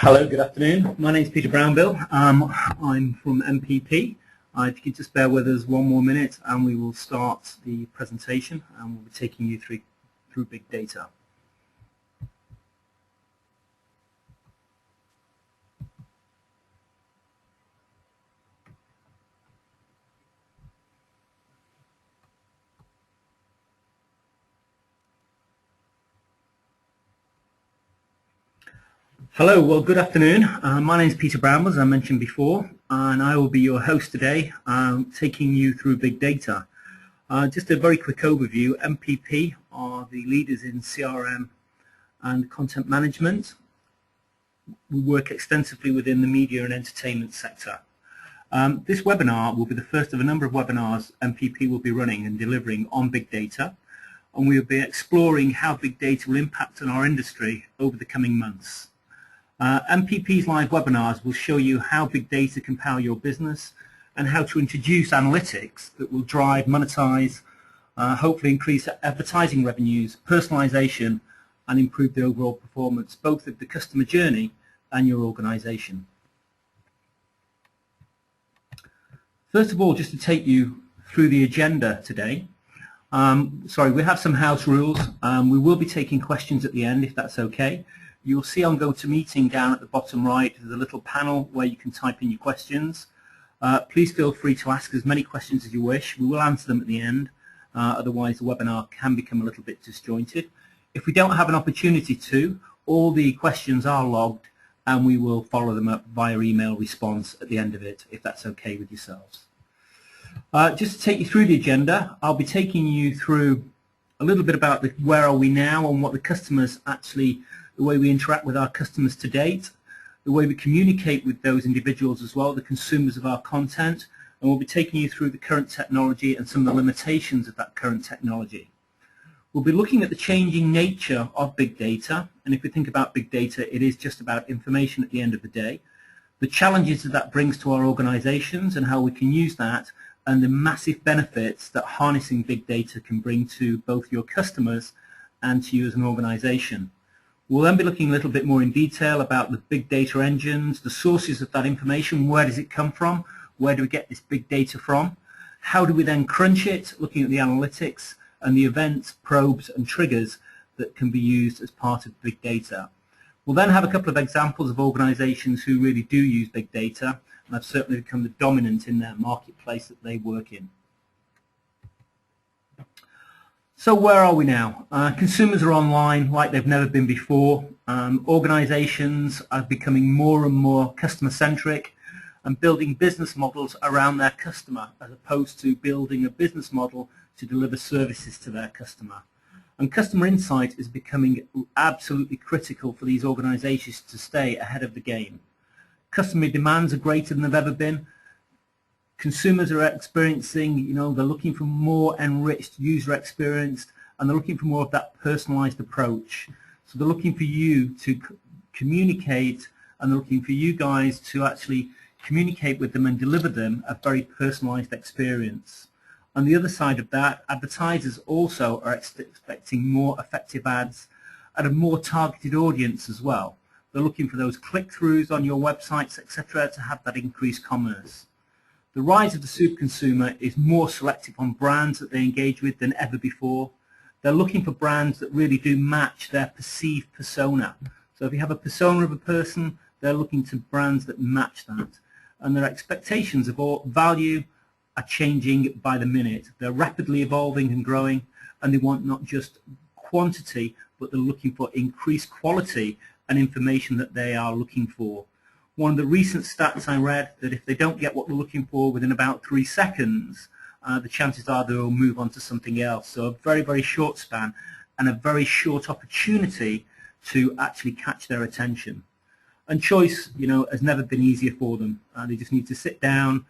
Hello, good afternoon. My name is Peter Brownbill. I'm from MPP. If you could just bear with us one more minute and we will start the presentation and we'll be taking you through big data. Hello, well, good afternoon. My name is Peter Brownbill, as I mentioned before, and I will be your host today, taking you through big data. Just a very quick overview. MPP are the leaders in CRM and content management. We work extensively within the media and entertainment sector. This webinar will be the first of a number of webinars MPP will be running and delivering on big data, and we will be exploring how big data will impact on our industry over the coming months. MPP's live webinars will show you how big data can power your business and how to introduce analytics that will drive, monetize, hopefully increase advertising revenues, personalization, and improve the overall performance both of the customer journey and your organization. First of all, just to take you through the agenda today, we have some house rules. We will be taking questions at the end if that's okay. You'll see on GoToMeeting down at the bottom right, there's a little panel where you can type in your questions. Please feel free to ask as many questions as you wish. We will answer them at the end, otherwise the webinar can become a little bit disjointed. If we don't have an opportunity to, all the questions are logged and we will follow them up via email response at the end of it, if that's okay with yourselves. Just to take you through the agenda, I'll be taking you through a little bit about where are we now and what the customers actually, the way we interact with our customers to date, the way we communicate with those individuals as well, the consumers of our content, and we'll be taking you through the current technology and some of the limitations of that current technology. We'll be looking at the changing nature of big data, and if we think about big data, it is just about information at the end of the day, the challenges that brings to our organizations and how we can use that, and the massive benefits that harnessing big data can bring to both your customers and to you as an organization. We'll then be looking a little bit more in detail about the big data engines, the sources of that information, where does it come from, where do we get this big data from, how do we then crunch it, looking at the analytics and the events, probes and triggers that can be used as part of big data. We'll then have a couple of examples of organizations who really do use big data and have certainly become the dominant in their marketplace that they work in. So where are we now? Consumers are online like they've never been before. Organizations are becoming more and more customer-centric and building business models around their customer as opposed to building a business model to deliver services to their customer. And customer insight is becoming absolutely critical for these organizations to stay ahead of the game. Customer demands are greater than they've ever been. Consumers are experiencing, they're looking for more enriched user experience and they're looking for more of that personalized approach. So they're looking for you to communicate and they're looking for you guys to actually communicate with them and deliver them a very personalized experience. On the other side of that, advertisers also are expecting more effective ads at a more targeted audience as well. They're looking for those click-throughs on your websites, etc., to have that increased commerce. The rise of the super consumer is more selective on brands that they engage with than ever before. They're looking for brands that really do match their perceived persona. So if you have a persona of a person, they're looking to brands that match that. And their expectations of value are changing by the minute. They're rapidly evolving and growing, and they want not just quantity, but they're looking for increased quality and information that they are looking for. One of the recent stats I read that if they don't get what they're looking for within about 3 seconds, the chances are they will move on to something else. So a very, very short span and a very short opportunity to actually catch their attention. And choice, has never been easier for them. They just need to sit down,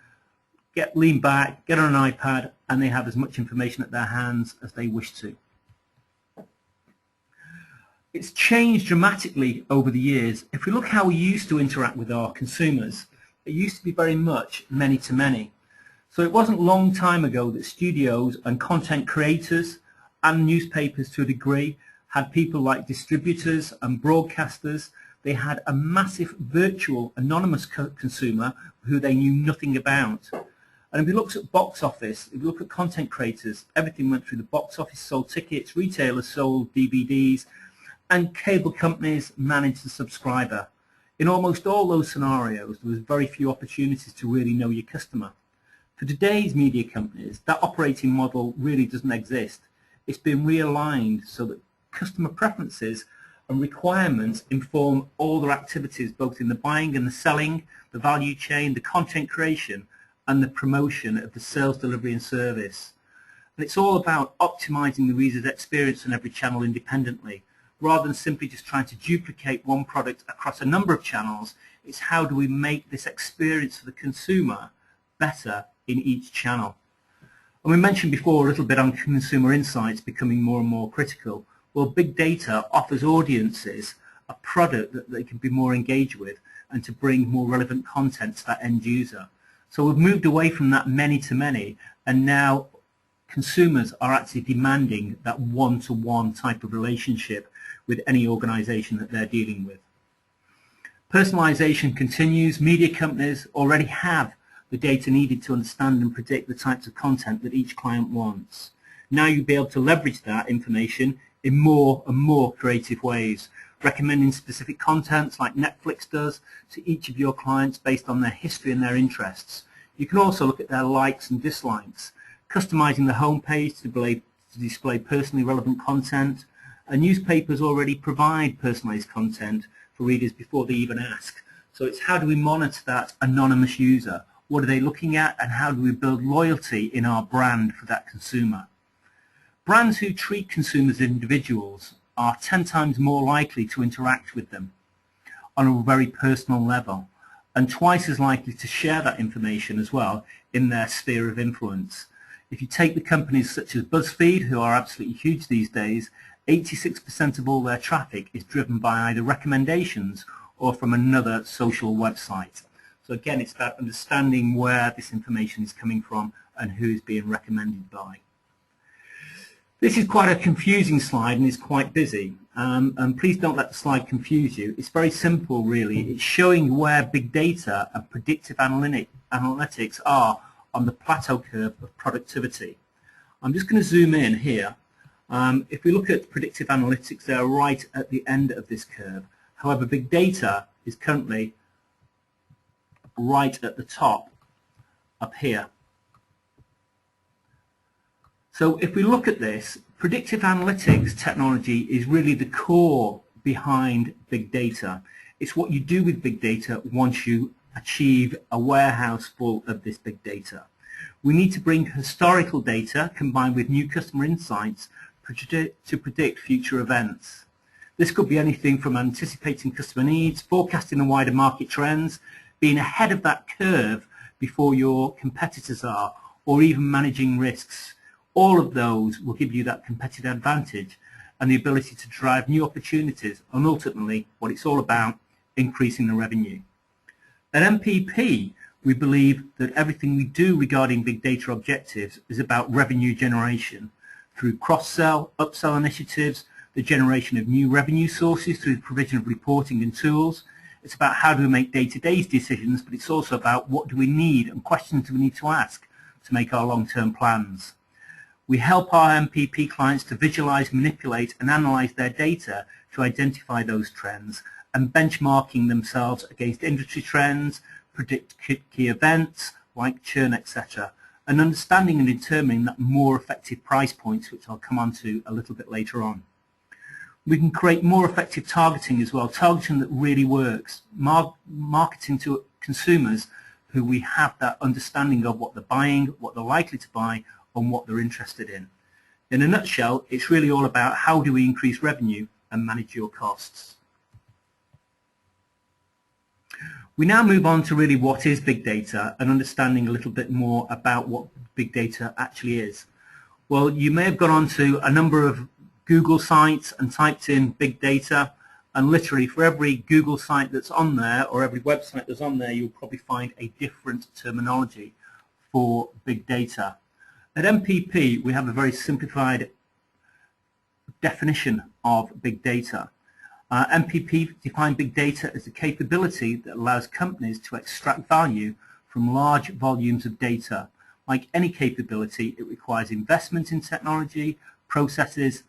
lean back, get on an iPad, and they have as much information at their hands as they wish to. It's changed dramatically over the years. If we look how we used to interact with our consumers, it used to be very much many to many. So it wasn't a long time ago that studios and content creators and newspapers to a degree had people like distributors and broadcasters. they had a massive virtual anonymous consumer who they knew nothing about. And if we look at box office, if we look at content creators, everything went through the box office, sold tickets, retailers sold DVDs, and cable companies managed the subscriber. In almost all those scenarios, there was very few opportunities to really know your customer. For today's media companies, that operating model really doesn't exist. It's been realigned so that customer preferences and requirements inform all their activities, both in the buying and the selling, the value chain, the content creation, and the promotion of the sales, delivery and service. And it's all about optimizing the reader's experience on every channel independently. Rather than simply just trying to duplicate one product across a number of channels, it's how do we make this experience for the consumer better in each channel. And we mentioned before a little bit on consumer insights becoming more and more critical. Well, big data offers audiences a product that they can be more engaged with and to bring more relevant content to that end user. So we've moved away from that many-to-many, and now consumers are actually demanding that one-to-one type of relationship with any organization that they're dealing with. Personalization continues. Media companies already have the data needed to understand and predict the types of content that each client wants. Now you'll be able to leverage that information in more and more creative ways, recommending specific contents like Netflix does to each of your clients based on their history and their interests. You can also look at their likes and dislikes, customizing the homepage to display personally relevant content. And newspapers already provide personalized content for readers before they even ask. So it's how do we monitor that anonymous user? What are they looking at, and how do we build loyalty in our brand for that consumer? Brands who treat consumers as individuals are 10 times more likely to interact with them on a very personal level, and twice as likely to share that information as well in their sphere of influence. If you take the companies such as BuzzFeed, who are absolutely huge these days, 86% of all their traffic is driven by either recommendations or from another social website. So again, it's about understanding where this information is coming from and who's being recommended by. This is quite a confusing slide and is quite busy, and please don't let the slide confuse you. It's very simple really. It's showing where big data and predictive analytics are on the plateau curve of productivity. I'm just going to zoom in here. If we look at predictive analytics, they're right at the end of this curve. However, big data is currently right at the top up here. So if we look at this, predictive analytics technology is really the core behind big data. It's what you do with big data once you achieve a warehouse full of this big data. We need to bring historical data combined with new customer insights to predict future events. This could be anything from anticipating customer needs, forecasting the wider market trends, being ahead of that curve before your competitors are, or even managing risks. All of those will give you that competitive advantage and the ability to drive new opportunities, and ultimately what it's all about, increasing the revenue. At MPP, we believe that everything we do regarding big data objectives is about revenue generation through cross-sell, upsell initiatives, the generation of new revenue sources through the provision of reporting and tools. It's about how do we make day-to-day decisions, but it's also about what do we need and questions do we need to ask to make our long-term plans. We help our MPP clients to visualize, manipulate and analyze their data to identify those trends and benchmarking themselves against industry trends, predict key events like churn, etc., and understanding and determining that more effective price points, which I'll come on to a little bit later on. We can create more effective targeting as well, targeting that really works, marketing to consumers who we have that understanding of what they're buying, what they're likely to buy, and what they're interested in. In a nutshell, it's really all about how do we increase revenue and manage your costs. We now move on to really what is big data and understanding a little bit more about what big data actually is. Well, you may have gone on to a number of Google sites and typed in big data, and literally for every Google site that's on there or every website that's on there, you'll probably find a different terminology for big data. At MPP, we have a very simplified definition of big data. MPP defined big data as a capability that allows companies to extract value from large volumes of data. Like any capability, it requires investment in technology, processes,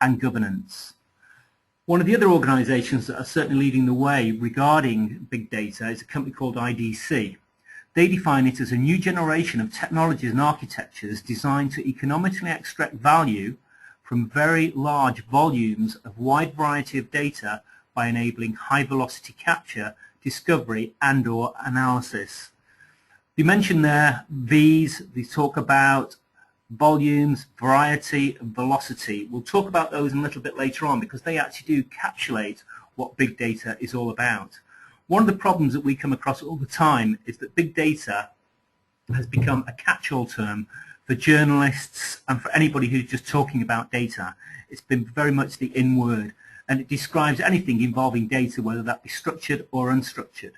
and governance. One of the other organizations that are certainly leading the way regarding big data is a company called IDC. They define it as a new generation of technologies and architectures designed to economically extract value from very large volumes of wide variety of data by enabling high-velocity capture, discovery, and/or analysis. You mentioned there V's, they talk about volumes, variety, and velocity. We'll talk about those a little bit later on because they actually do encapsulate what big data is all about. One of the problems that we come across all the time is that big data has become a catch-all term for journalists and for anybody who's just talking about data. It's been very much the in word, and it describes anything involving data, whether that be structured or unstructured.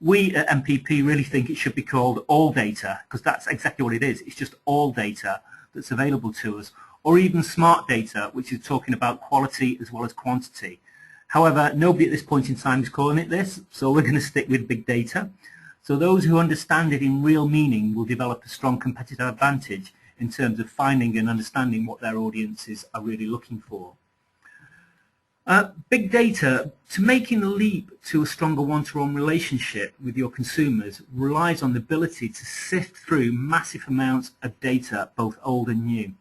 We at MPP really think it should be called all data, because that's exactly what it is. It's just all data that's available to us, or even smart data, which is talking about quality as well as quantity. However, nobody at this point in time is calling it this, so we're going to stick with big data. So those who understand it in real meaning will develop a strong competitive advantage in terms of finding and understanding what their audiences are really looking for. Big data, to making the leap to a stronger one-to-one relationship with your consumers, relies on the ability to sift through massive amounts of data, both old and new.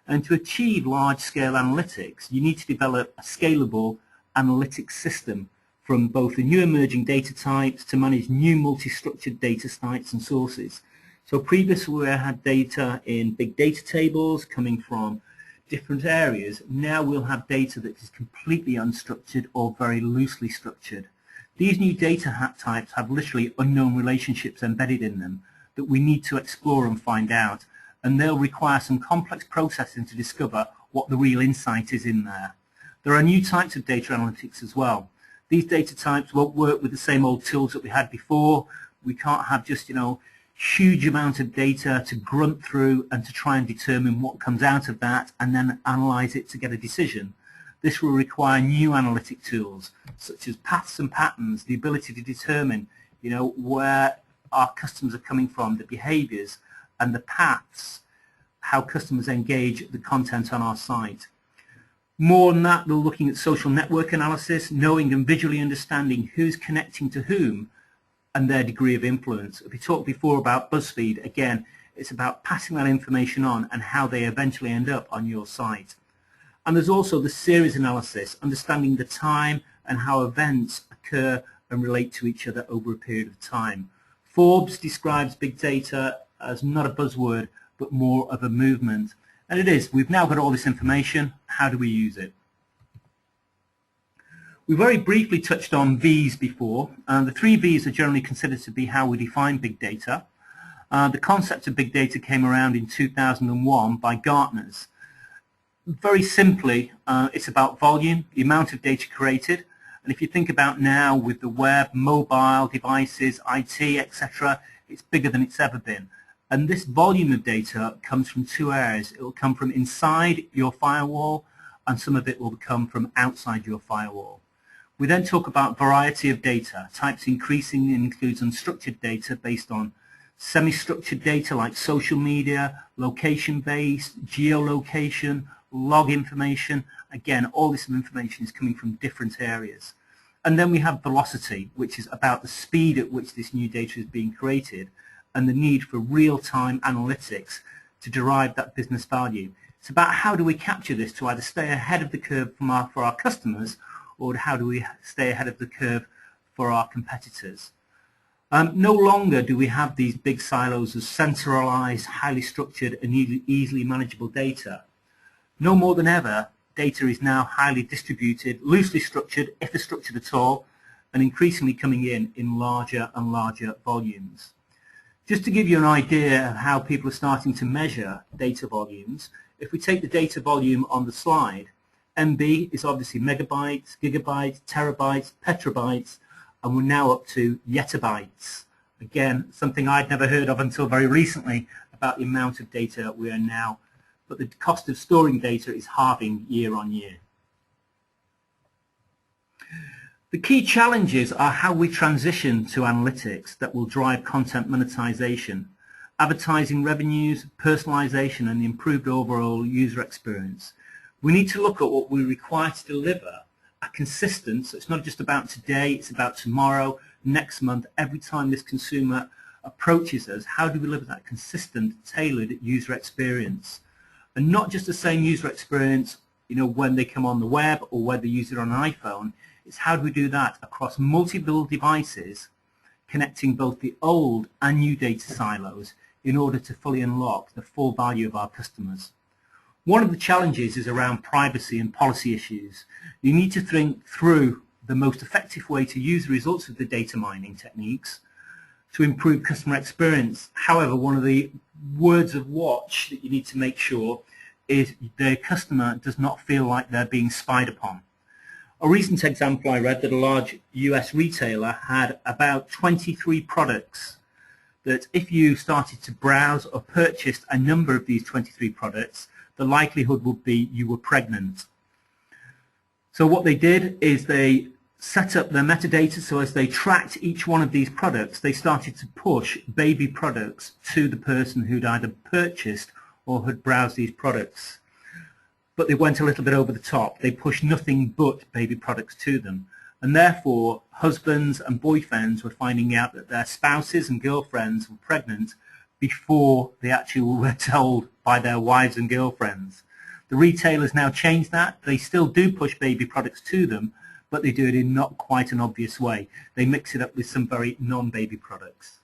And to achieve large-scale analytics, you need to develop a scalable analytics system from both the new emerging data types to manage new multi-structured data types and sources. So previously we had data in big data tables coming from different areas. Now we'll have data that is completely unstructured or very loosely structured. These new data types have literally unknown relationships embedded in them that we need to explore and find out, and they'll require some complex processing to discover what the real insight is in there. There are new types of data analytics as well. These data types won't work with the same old tools that we had before. We can't have just, huge amount of data to grunt through and to try and determine what comes out of that and then analyze it to get a decision. This will require new analytic tools such as paths and patterns, the ability to determine where our customers are coming from, the behaviors and the paths, how customers engage the content on our site. More than that, they're looking at social network analysis, knowing and visually understanding who's connecting to whom and their degree of influence. If we talked before about BuzzFeed, again, it's about passing that information on and how they eventually end up on your site. And there's also the series analysis, understanding the time and how events occur and relate to each other over a period of time. Forbes describes big data as not a buzzword, but more of a movement. And it is. We've now got all this information. How do we use it? We very briefly touched on V's before. The three V's are generally considered to be how we define big data. The concept of big data came around in 2001 by Gartner's. Very simply, it's about volume, the amount of data created. And if you think about now with the web, mobile devices, IT, etc., it's bigger than it's ever been. And this volume of data comes from two areas. It will come from inside your firewall, and some of it will come from outside your firewall. We then talk about variety of data. Types increasing includes unstructured data based on semi-structured data like social media, location-based, geolocation, log information. Again, all this information is coming from different areas. And then we have velocity, which is about the speed at which this new data is being created and the need for real-time analytics to derive that business value. It's about how do we capture this to either stay ahead of the curve for our customers, or how do we stay ahead of the curve for our competitors. No longer do we have these big silos of centralized, highly structured and easily manageable data. No more than ever, data is now highly distributed, loosely structured, if structured at all, and increasingly coming in larger and larger volumes. Just to give you an idea of how people are starting to measure data volumes, if we take the data volume on the slide, MB is obviously megabytes, gigabytes, terabytes, petabytes, and we're now up to yettabytes. Again, something I'd never heard of until very recently about the amount of data we are now, but the cost of storing data is halving year on year. The key challenges are how we transition to analytics that will drive content monetization, advertising revenues, personalisation and the improved overall user experience. We need to look at what we require to deliver a consistent, so it's not just about today, it's about tomorrow, next month, every time this consumer approaches us, how do we deliver that consistent, tailored user experience? And not just the same user experience, when they come on the web or whether they use it on an iPhone. It's how do we do that across multiple devices, connecting both the old and new data silos in order to fully unlock the full value of our customers. One of the challenges is around privacy and policy issues. You need to think through the most effective way to use the results of the data mining techniques to improve customer experience. However, one of the words of watch that you need to make sure is the customer does not feel like they're being spied upon. A recent example I read that a large US retailer had about 23 products that if you started to browse or purchased a number of these 23 products, the likelihood would be you were pregnant. So what they did is they set up their metadata, so as they tracked each one of these products, they started to push baby products to the person who'd either purchased or had browsed these products. But they went a little bit over the top. They pushed nothing but baby products to them. And therefore, husbands and boyfriends were finding out that their spouses and girlfriends were pregnant before they actually were told by their wives and girlfriends. The retailers now changed that. They still do push baby products to them, but they do it in not quite an obvious way. They mix it up with some very non-baby products.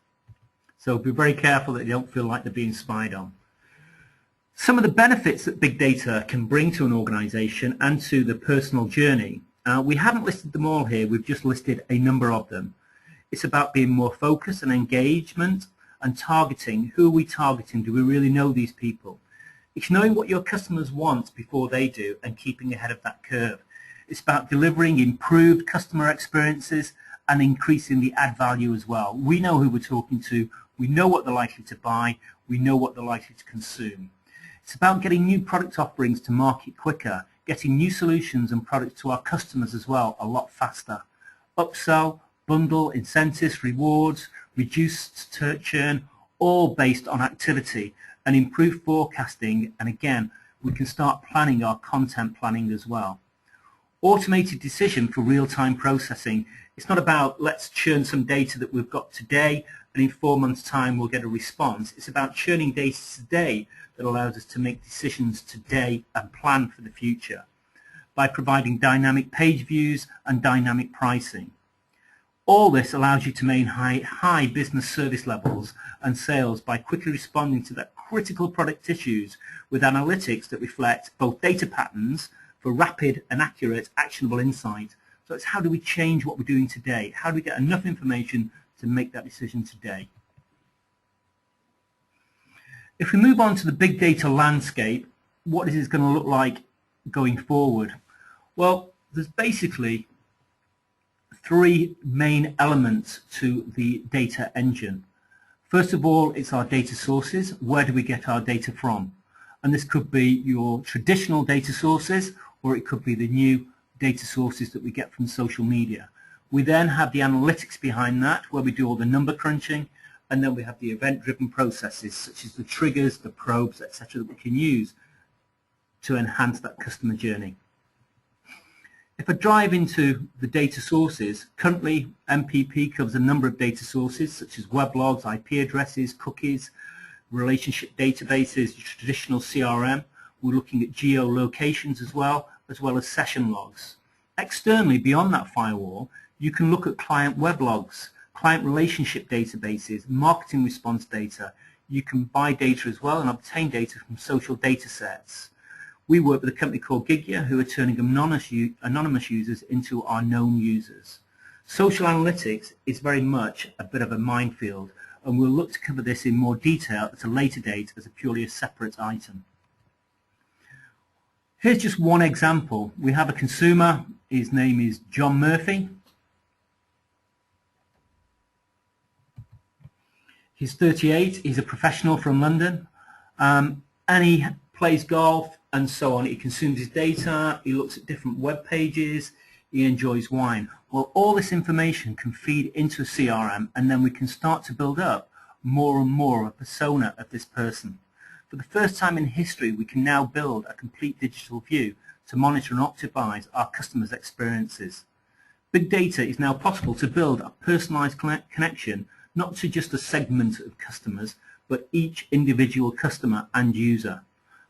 So be very careful that they don't feel like they're being spied on. Some of the benefits that big data can bring to an organization and to the personal journey, we haven't listed them all here, we've just listed a number of them. It's about being more focused and engagement and targeting. Who are we targeting? Do we really know these people? It's knowing what your customers want before they do and keeping ahead of that curve. It's about delivering improved customer experiences and increasing the add value as well. We know who we're talking to, we know what they're likely to buy, we know what they're likely to consume. It's about getting new product offerings to market quicker, getting new solutions and products to our customers as well a lot faster. Upsell, bundle, incentives, rewards, reduced churn, all based on activity and improved forecasting, and again, we can start planning our content planning as well. Automated decision for real-time processing. It's not about let's churn some data that we've got today and in 4 months' time we'll get a response. It's about churning data today that allows us to make decisions today and plan for the future by providing dynamic page views and dynamic pricing. All this allows you to maintain high business service levels and sales by quickly responding to the critical product issues with analytics that reflect both data patterns for rapid and accurate actionable insight. So it's how do we change what we're doing today? How do we get enough information to make that decision today? If we move on to the big data landscape, what is it going to look like going forward? Well, there's basically three main elements to the data engine. First of all, it's our data sources. Where do we get our data from? And this could be your traditional data sources, or it could be the new data sources that we get from social media. We then have the analytics behind that, where we do all the number crunching, and then we have the event-driven processes, such as the triggers, the probes, etc., that we can use to enhance that customer journey. If I dive into the data sources, currently MPP covers a number of data sources, such as weblogs, IP addresses, cookies, relationship databases, traditional CRM. We're looking at geolocations as well as session logs. Externally, beyond that firewall, you can look at client weblogs, client relationship databases, marketing response data. You can buy data as well and obtain data from social data sets. We work with a company called Gigya, who are turning anonymous users into our known users. Social analytics is very much a bit of a minefield, and we'll look to cover this in more detail at a later date as purely a separate item. Here's just one example. We have a consumer. His name is John Murphy. He's 38. He's a professional from London, and he plays golf and so on. He consumes his data. He looks at different web pages. he enjoys wine. Well, all this information can feed into a CRM, and then we can start to build up more and more of a persona of this person. For the first time in history, we can now build a complete digital view to monitor and optimize our customers' experiences. Big data is now possible to build a personalized connection, not to just a segment of customers, but each individual customer and user.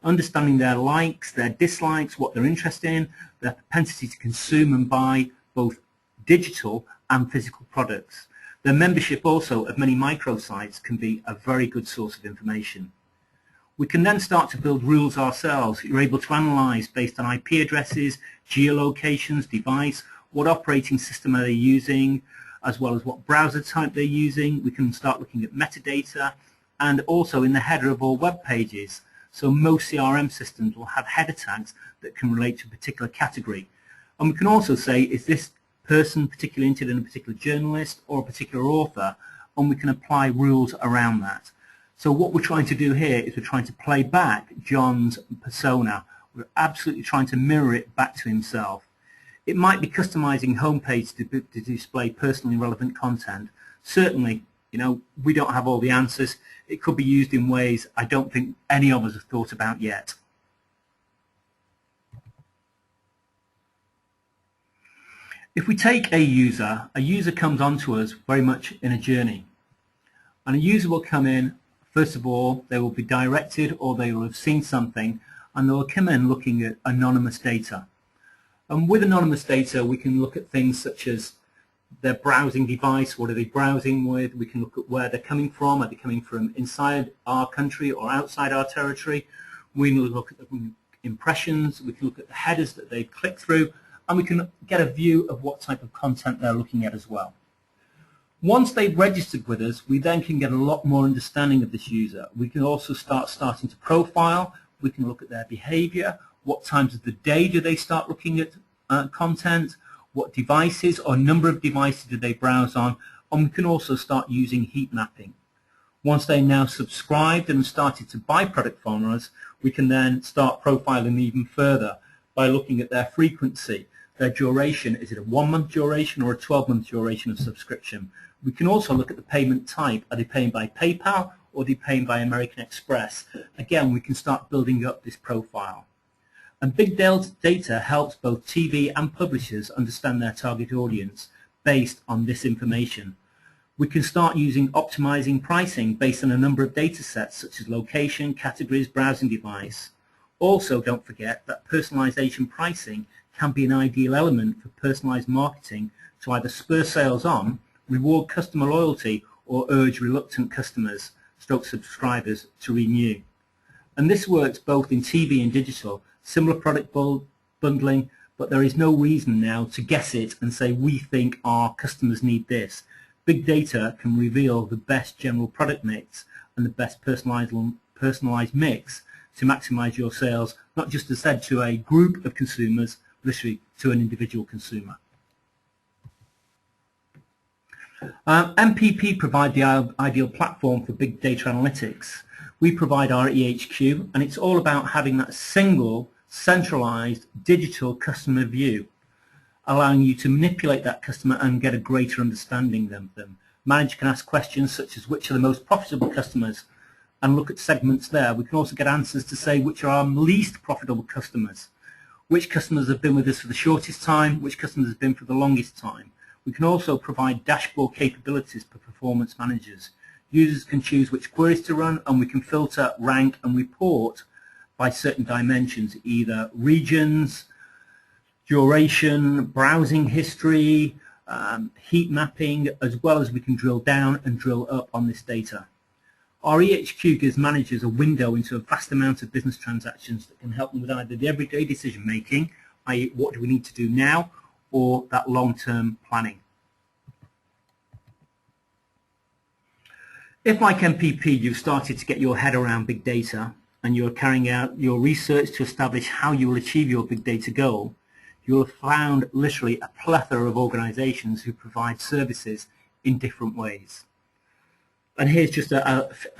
Understanding their likes, their dislikes, what they're interested in, their propensity to consume and buy both digital and physical products. Their membership also of many microsites can be a very good source of information. We can then start to build rules ourselves. You're able to analyze based on IP addresses, geolocations, device, what operating system are they using, as well as what browser type they're using. We can start looking at metadata, and also in the header of all web pages. So most CRM systems will have header tags that can relate to a particular category. And we can also say, is this person particularly interested in a particular journalist or a particular author, and we can apply rules around that. So what we're trying to do here is we're trying to play back John's persona. We're absolutely trying to mirror it back to himself. It might be customizing homepage to display personally relevant content. Certainly, we don't have all the answers. It could be used in ways I don't think any of us have thought about yet. If we take a user comes onto us very much in a journey. And a user will come in, first of all, they will be directed or they will have seen something, and they will come in looking at anonymous data. And with anonymous data, we can look at things such as their browsing device, what are they browsing with, we can look at where they're coming from, are they coming from inside our country or outside our territory, we can look at the impressions, we can look at the headers that they click through, and we can get a view of what type of content they're looking at as well. Once they've registered with us, we then can get a lot more understanding of this user. We can also starting to profile, we can look at their behavior, what times of the day do they start looking at content, what devices or number of devices do they browse on, and we can also start using heat mapping. Once they're now subscribed and started to buy product from us, we can then start profiling even further by looking at their frequency, their duration. Is it a 1-month duration or a 12-month duration of subscription? We can also look at the payment type. Are they paying by PayPal or are they paying by American Express? Again, we can start building up this profile. And big data helps both TV and publishers understand their target audience based on this information. We can start using optimizing pricing based on a number of data sets such as location, categories, browsing device. Also, don't forget that personalization pricing can be an ideal element for personalized marketing to either spur sales on, reward customer loyalty, or urge reluctant customers, subscribers to renew. And this works both in TV and digital. Similar product bundling, but there is no reason now to guess it and say we think our customers need this. Big data can reveal the best general product mix and the best personalized mix to maximize your sales, not just as said to a group of consumers, literally to an individual consumer. MPP provide the ideal platform for big data analytics. We provide our EHQ, and it's all about having that single, centralized, digital customer view, allowing you to manipulate that customer and get a greater understanding of them. Manager can ask questions such as which are the most profitable customers and look at segments there. We can also get answers to say which are our least profitable customers, which customers have been with us for the shortest time, which customers have been for the longest time. We can also provide dashboard capabilities for performance managers. Users can choose which queries to run, and we can filter, rank, and report by certain dimensions, either regions, duration, browsing history, heat mapping, as well as we can drill down and drill up on this data. Our EHQ gives managers a window into a vast amount of business transactions that can help them with either the everyday decision making, i.e. what do we need to do now, or that long-term planning. If, like MPP, you've started to get your head around big data and you're carrying out your research to establish how you will achieve your big data goal, you'll have found literally a plethora of organizations who provide services in different ways. And here's just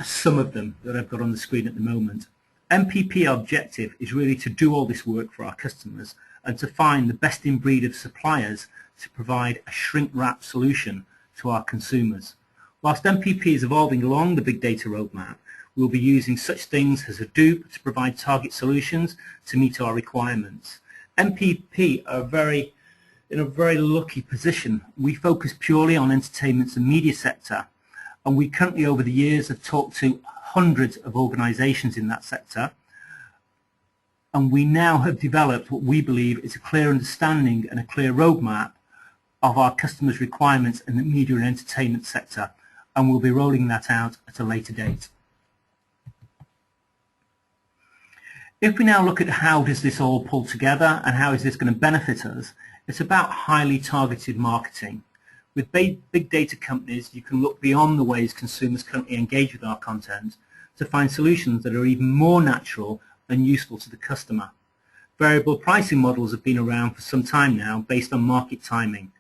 some of them that I've got on the screen at the moment. MPP objective is really to do all this work for our customers and to find the best in breed of suppliers to provide a shrink-wrap solution to our consumers. Whilst MPP is evolving along the big data roadmap, we'll be using such things as Hadoop to provide target solutions to meet our requirements. MPP are in a very lucky position. We focus purely on entertainment and media sector, and we currently over the years have talked to hundreds of organisations in that sector, and we now have developed what we believe is a clear understanding and a clear roadmap of our customers' requirements in the media and entertainment sector, and we'll be rolling that out at a later date. If we now look at how does this all pull together and how is this going to benefit us, it's about highly targeted marketing. With big data companies, you can look beyond the ways consumers currently engage with our content to find solutions that are even more natural and useful to the customer. Variable pricing models have been around for some time now based on market timing.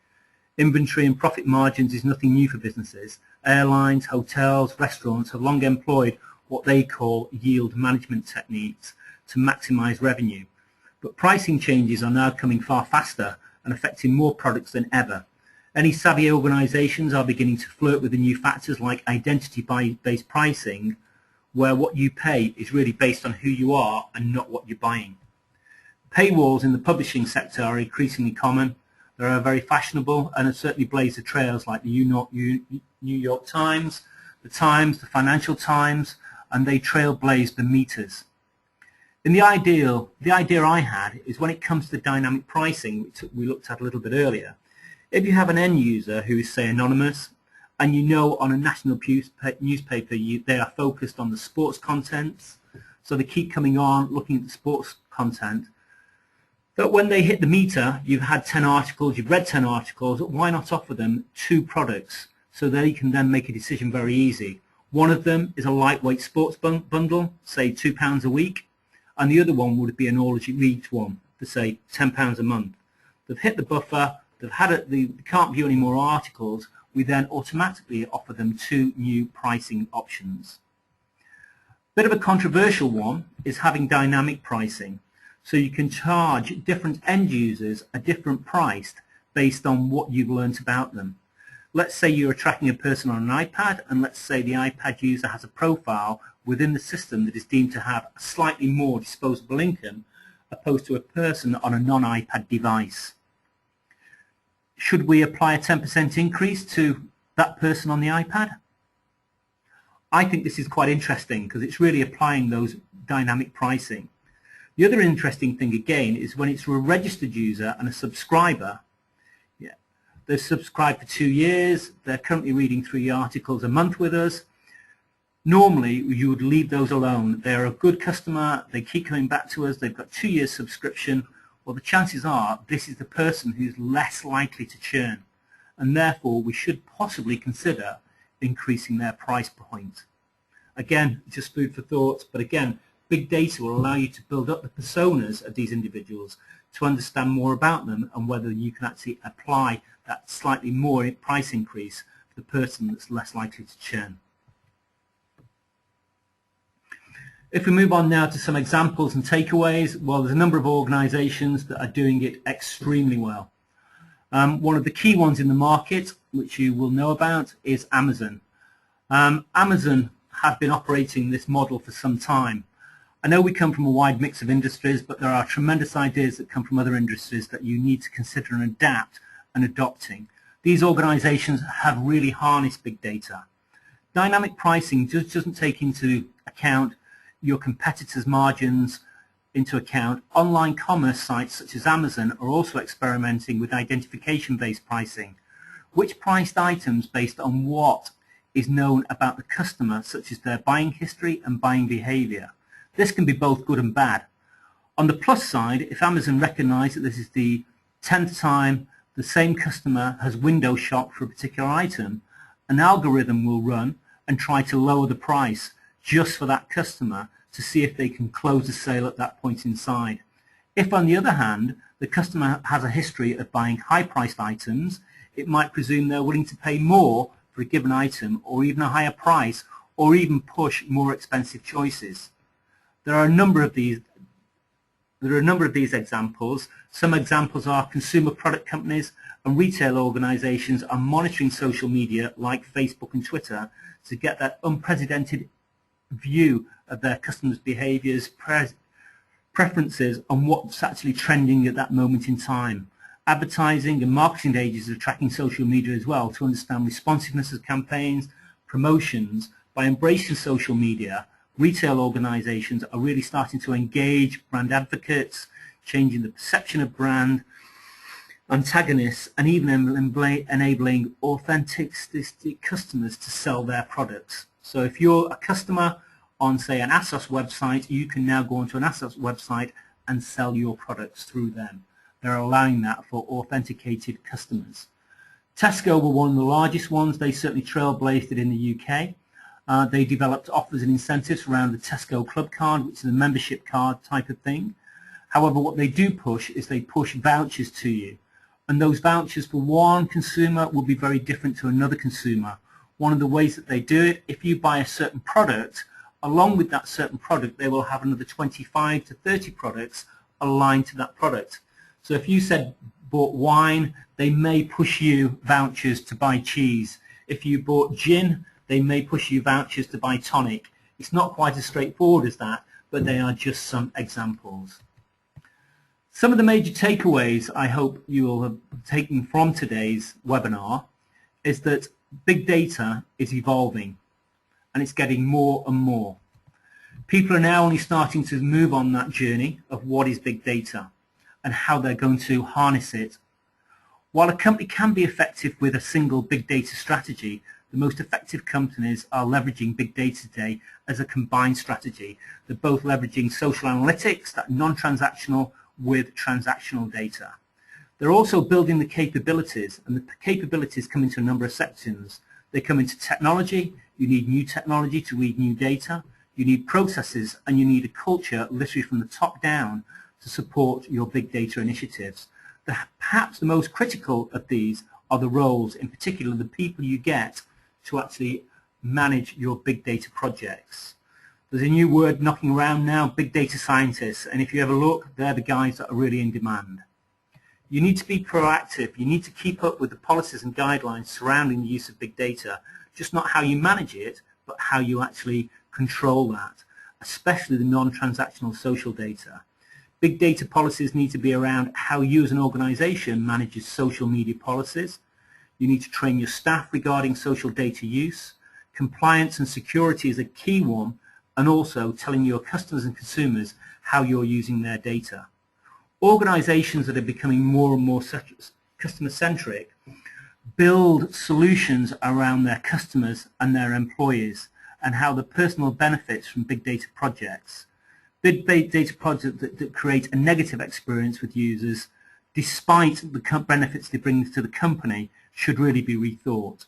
Inventory and profit margins is nothing new for businesses. Airlines, hotels, restaurants have long employed what they call yield management techniques to maximize revenue. But pricing changes are now coming far faster and affecting more products than ever. Any savvy organizations are beginning to flirt with the new factors like identity-based pricing, where what you pay is really based on who you are and not what you're buying. Paywalls in the publishing sector are increasingly common. They are very fashionable and have certainly blazed the trails like the New York Times, the Financial Times, and they trailblazed the meters. And the idea I had is when it comes to dynamic pricing, which we looked at a little bit earlier, if you have an end user who is, say, anonymous, and you know on a national newspaper they are focused on the sports contents, so they keep coming on looking at the sports content, that when they hit the meter, you've had 10 articles, you've read 10 articles, why not offer them 2 products so they can then make a decision very easy. One of them is a lightweight sports bundle, say £2 a week, and the other one would be an all-as-you-read one for, say, £10 a month. They've hit the buffer, they can't view any more articles, we then automatically offer them 2 new pricing options. Bit of a controversial one is having dynamic pricing. So you can charge different end users a different price based on what you've learnt about them. Let's say you're tracking a person on an iPad, and let's say the iPad user has a profile within the system that is deemed to have a slightly more disposable income opposed to a person on a non-iPad device. Should we apply a 10% increase to that person on the iPad? I think this is quite interesting because it's really applying those dynamic pricing. The other interesting thing again is when it's a registered user and a subscriber. They're subscribed for 2 years, they're currently reading 3 articles a month with us. Normally you would leave those alone. They're a good customer, they keep coming back to us, they've got 2 years subscription. Well, the chances are this is the person who's less likely to churn, and therefore we should possibly consider increasing their price point. Again, just food for thought, but again, big data will allow you to build up the personas of these individuals to understand more about them and whether you can actually apply that slightly more price increase for the person that's less likely to churn. If we move on now to some examples and takeaways, well, there's a number of organizations that are doing it extremely well. One of the key ones in the market, which you will know about, is Amazon. Amazon have been operating this model for some time. I know we come from a wide mix of industries, but there are tremendous ideas that come from other industries that you need to consider and adapt and adopting. These organizations have really harnessed big data. Dynamic pricing just doesn't take into account your competitors' margins into account. Online commerce sites such as Amazon are also experimenting with identification-based pricing, which priced items based on what is known about the customer, such as their buying history and buying behavior. This can be both good and bad. On the plus side, if Amazon recognize that this is the 10th time the same customer has window shopped for a particular item, an algorithm will run and try to lower the price just for that customer to see if they can close the sale at that point inside. If, on the other hand, the customer has a history of buying high-priced items, it might presume they're willing to pay more for a given item, or even a higher price, or even push more expensive choices. There are a number of these there are a number of these examples. Some examples are consumer product companies and retail organizations are monitoring social media like Facebook and Twitter to get that unprecedented view of their customers' behaviors, preferences, and what's actually trending at that moment in time. Advertising and marketing agencies are tracking social media as well to understand responsiveness of campaigns, promotions. By embracing social media, retail organizations are really starting to engage brand advocates, changing the perception of brand antagonists, and even enabling authentic customers to sell their products. So if you're a customer on, say, an ASOS website, you can now go onto an ASOS website and sell your products through them. They're allowing that for authenticated customers. Tesco were one of the largest ones. They certainly trailblazed it in the UK. They developed offers and incentives around the Tesco Club card, which is a membership card type of thing. However, what they do push is they push vouchers to you. And those vouchers for one consumer will be very different to another consumer. One of the ways that they do it, if you buy a certain product, along with that certain product, they will have another 25 to 30 products aligned to that product. So if you bought wine, they may push you vouchers to buy cheese. If you bought gin, they may push you vouchers to buy tonic. It's not quite as straightforward as that, but they are just some examples. Some of the major takeaways I hope you will have taken from today's webinar is that big data is evolving and it's getting more and more. People are now only starting to move on that journey of what is big data and how they're going to harness it. While a company can be effective with a single big data strategy, the most effective companies are leveraging big data today as a combined strategy. They're both leveraging social analytics, that non-transactional, with transactional data. They're also building the capabilities, and the capabilities come into a number of sections. They come into technology. You need new technology to read new data. You need processes, and you need a culture, literally from the top down, to support your big data initiatives. Perhaps the most critical of these are the roles, in particular the people you get to actually manage your big data projects. There's a new word knocking around now, big data scientists, and if you ever look, they're the guys that are really in demand. You need to be proactive. You need to keep up with the policies and guidelines surrounding the use of big data, just not how you manage it, but how you actually control that, especially the non-transactional social data. Big data policies need to be around how you as an organization manages social media policies. You need to train your staff regarding social data use. Compliance and security is a key one, and also telling your customers and consumers how you're using their data. Organizations that are becoming more and more customer-centric build solutions around their customers and their employees and how the personal benefits from big data projects. Big data projects that create a negative experience with users, despite the benefits they bring to the company, should really be rethought.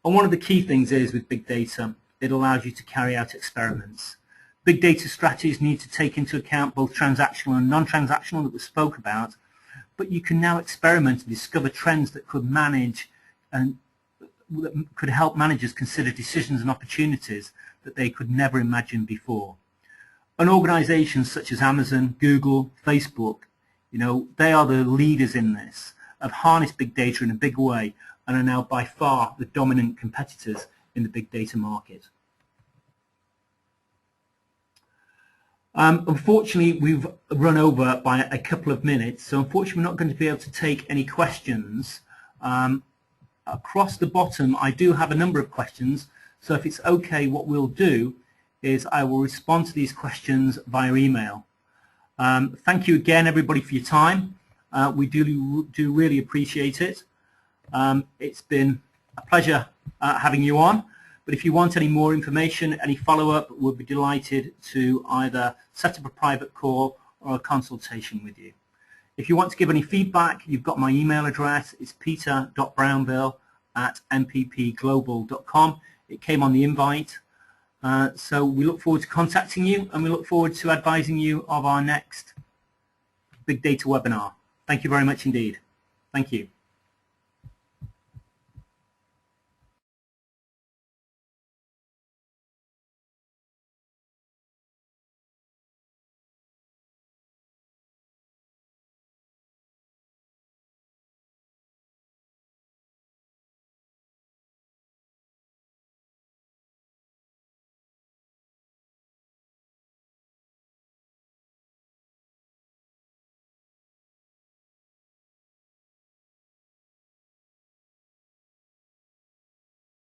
And one of the key things is with big data, it allows you to carry out experiments. Big data strategies need to take into account both transactional and non-transactional that we spoke about, but you can now experiment and discover trends that could manage and that could help managers consider decisions and opportunities that they could never imagine before. And organizations such as Amazon, Google, Facebook, they are the leaders in this, have harnessed big data in a big way and are now by far the dominant competitors in the big data market. Unfortunately, we've run over by a couple of minutes, so unfortunately we're not going to be able to take any questions. Across the bottom, I do have a number of questions, so if it's okay, what we'll do is I will respond to these questions via email. Thank you again, everybody, for your time. We do really appreciate it. It's been a pleasure having you on. But if you want any more information, any follow-up, we'll be delighted to either set up a private call or a consultation with you. If you want to give any feedback, you've got my email address. It's peter.brownbill@mppglobal.com. It came on the invite. So we look forward to contacting you, and we look forward to advising you of our next Big Data webinar. Thank you very much indeed. Thank you.